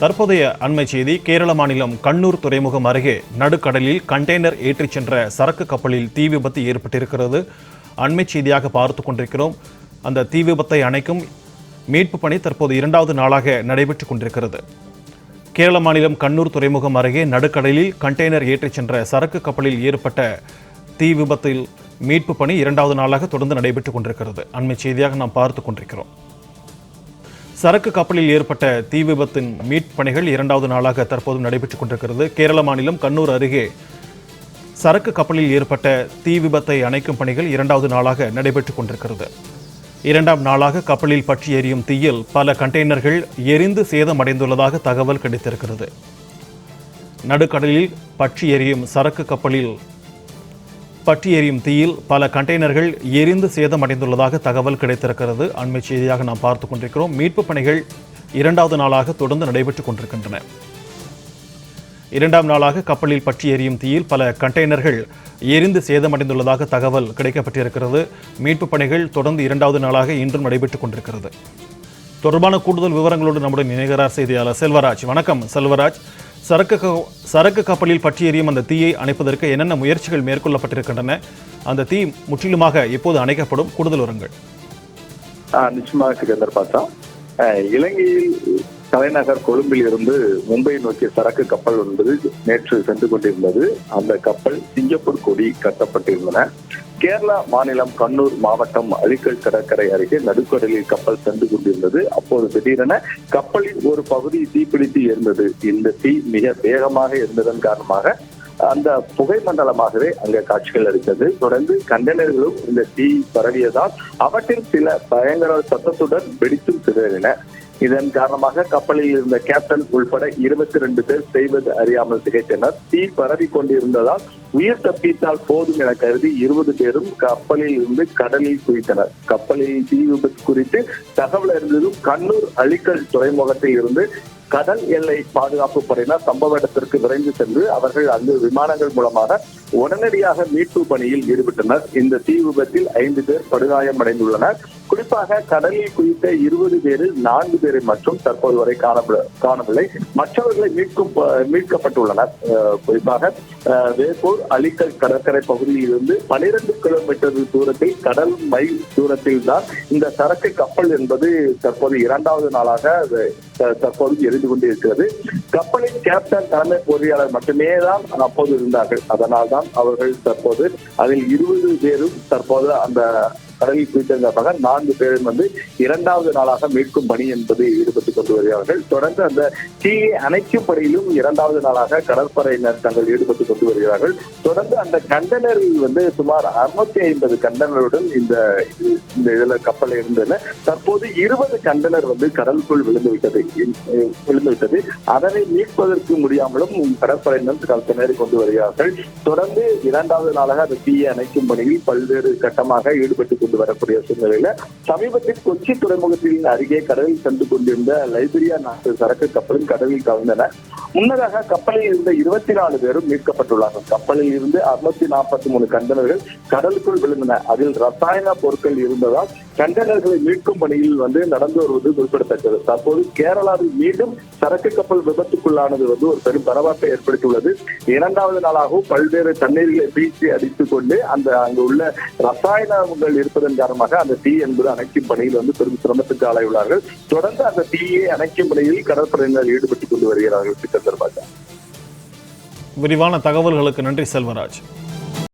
தற்போதைய அண்மை செய்தி. கேரள மாநிலம் கண்ணூர் துறைமுகம் அருகே நடுக்கடலில் கண்டெய்னர் ஏற்றிச் சென்ற சரக்கு கப்பலில் தீ விபத்து ஏற்பட்டிருக்கிறது. அண்மை செய்தியாக பார்த்து கொண்டிருக்கிறோம். அந்த தீ விபத்தை அணைக்கும் மீட்பு பணி தற்போது 2வது நாளாக நடைபெற்றுக் கொண்டிருக்கிறது. கேரள மாநிலம் கண்ணூர் துறைமுகம் அருகே நடுக்கடலில் கண்டெய்னர் ஏற்றிச் சென்ற சரக்கு கப்பலில் ஏற்பட்ட தீ விபத்தில் மீட்பு பணி 2வது நாளாக தொடர்ந்து நடைபெற்றுக் கொண்டிருக்கிறது. அண்மை செய்தியாக நாம் பார்த்து கொண்டிருக்கிறோம். சரக்கு கப்பலில் ஏற்பட்ட தீ விபத்தின் மீட்பு பணிகள் 2வது நாளாக தற்போது நடைபெற்றுக் கொண்டிருக்கிறது. கேரள மாநிலம் கண்ணூர் அருகே சரக்கு கப்பலில் ஏற்பட்ட தீ விபத்தை அணைக்கும் பணிகள் 2வது நாளாக நடைபெற்றுக் கொண்டிருக்கிறது. 2ஆம் நாளாக கப்பலில் பற்றி எரியும் தீயில் பல கண்டெய்னர்கள் எரிந்து சேதமடைந்துள்ளதாக தகவல் கிடைத்திருக்கிறது. நடுக்கடலில் பற்றி எரியும் சரக்கு கப்பலில் பற்றி எரியும் தீயில் பல கண்டெய்னர்கள் எரிந்து சேதமடைந்துள்ளதாக தகவல் கிடைத்திருக்கிறது. அண்மை செய்தியாக நாம் பார்த்துக் கொண்டிருக்கிறோம். மீட்பு பணிகள் 2வது நாளாக தொடர்ந்து நடைபெற்றுக் கொண்டிருக்கின்றன. 2ஆம் நாளாக கப்பலில் பற்றி எரியும் தீயில் பல கண்டெய்னர்கள் எரிந்து சேதமடைந்துள்ளதாக தகவல் கிடைக்கப்பட்டிருக்கிறது. மீட்பு பணிகள் தொடர்ந்து 2வது நாளாக இன்றும் நடைபெற்றுக் கொண்டிருக்கிறது. தொடர்பான கூடுதல் விவரங்களோடு நம்முடைய இணைகிறார் செய்தியாளர் செல்வராஜ். வணக்கம் செல்வராஜ். சரக்கு கப்பலில் பற்றி எரியும் அந்த தீயை அணைப்பதற்கு என்னென்ன முயற்சிகள் மேற்கொள்ளப்பட்டிருக்கின்றன? அந்த தீ முற்றிலுமாக எப்போது அணைக்கப்படும்? கூடுதல் விவரங்கள். நிச்சயமாக சிக்கந்தர் பாஷா. இலங்கையில் தலைநகர் கொழும்பில் இருந்து மும்பை நோக்கிய சரக்கு கப்பல் என்பது நேற்று சென்று கொண்டிருந்தது. அந்த கப்பல் சிங்கப்பூர் கொடி கட்டப்பட்டிருந்தன. கேரளா மாநிலம் கண்ணூர் மாவட்டம் அழிக்கல் கடற்கரை அருகே நடுக்கடலில் கப்பல் சென்று கொண்டிருந்தது. அப்போது திடீரென கப்பலின் ஒரு பகுதி தீப்பிடித்து எரிந்தது. இந்த தீ மிக வேகமாக இருந்ததன் காரணமாக அந்த புகை மண்டலமாகவே அங்க காட்சிகள் அளித்தது. தொடர்ந்து கண்டெய்னர்களும் இந்த தீ பரவியதால் அவற்றில் சில பயங்கர சத்தத்துடன் வெடித்தும் சிதறின. இதன் காரணமாக கப்பலில் இருந்த கேப்டன் உள்பட 22 பேர் செய்வது அறியாமல் திகைத்தனர். தீ பரவி கொண்டிருந்ததால் உயிர் தப்பித்தால் போதும் என கருதி 20 பேரும் கப்பலில் இருந்து கடலில் குதித்தனர். கப்பலில் தீ விபத்து குறித்து தகவல் அறிந்ததும் கண்ணூர் அழிக்கல் துறைமுகத்தில் இருந்து கடல் எல்லை பாதுகாப்பு படையினர் சம்பவ இடத்திற்கு விரைந்து சென்று அவர்கள் அங்கு விமானங்கள் மூலமாக உடனடியாக மீட்பு பணியில் ஈடுபட்டனர். இந்த தீ விபத்தில் 5 பேர் படுகாயம் அடைந்துள்ளனர். குறிப்பாக கடலில் குதித்த 20 பேரில் 4 பேரை மட்டும் தற்போது வரை காணவில்லை. மற்றவர்களை மீட்கப்பட்டுள்ளனர். குறிப்பாக வேப்பூர் அழிக்கல் கடற்கரை பகுதியில் இருந்து 12 கிலோமீட்டர் தூரத்தில் கடல் மைல் தூரத்தில் தான் இந்த சரக்கு கப்பல் என்பது தற்போது 2வது நாளாக தற்போது எரிந்து கொண்டிருக்கிறது. கப்பலின் கேப்டன் தலைமை பொறியாளர் மட்டுமே தான் அப்போது இருந்தார்கள். அதனால் தான் அவர்கள் தற்போது அதில் 20 பேரும் தற்போது அந்த கடலில் குதித்ததற்காக 4 பேரும் 2வது நாளாக மீட்கும் பணி என்பது ஈடுபட்டுக் கொண்டு வருகிறார்கள். தொடர்ந்து அந்த தீயை அணைக்கும் பணியிலும் 2வது நாளாக கடற்படையினர் தங்கள் ஈடுபட்டுக் கொண்டு வருகிறார்கள். தொடர்ந்து அந்த கண்டெய்னரில் சுமார் 650 கண்டெய்னருடன் இந்த இதுல கப்பல் இருந்தன. தற்போது 20 கண்டெய்னர் கடலுக்குள் விழுந்துவிட்டது. அதனை மீட்பதற்கு முடியாமலும் கடற்படையினர் திணறி கொண்டு வருகிறார்கள். தொடர்ந்து 2வது நாளாக அந்த தீயை அணைக்கும் பணியில் பல்வேறு கட்டமாக ஈடுபட்டு வரக்கூடிய சூழ்நிலையில சமீபத்தில் கொச்சி துறைமுகத்தின் அருகே கடலில் சென்று கொண்டிருந்த லைபீரியா நாட்டு சரக்கு கப்பலும் கடலில் கலந்தன. முன்னதாக கப்பலில் இருந்த 24 பேரும் மீட்கப்பட்டுள்ளார்கள். கப்பலில் இருந்து 643 கண்டெய்னர்கள் கடலுக்குள் விழுந்தன. அதில் ரசாயன பொருட்கள் இருந்ததால் கண்டெய்னர்களை மீட்கும் பணியில் நடந்து வருவது குறிப்பிடத்தக்கது. தற்போது கேரளாவில் மீண்டும் சரக்கு கப்பல் விபத்துக்குள்ளானது ஒரு பெரும் பரபரப்பை ஏற்படுத்தியுள்ளது. 2வது நாளாகவும் பல்வேறு தண்ணீர்களை வீசி அடித்துக் கொண்டு அங்கு உள்ள ரசாயனங்கள் இருப்பதன் காரணமாக அந்த தீ என்பது அணைக்கும் பணியில் பெரும் சிரமத்துக்கு ஆளாயுள்ளார்கள். தொடர்ந்து அந்த தீயை அணைக்கும் பணியில் கடற்படையினர் ஈடுபட்டுக் கொண்டு வருகிறார்கள். விரிவான தகவல்களுக்கு நன்றி செல்வராஜ்.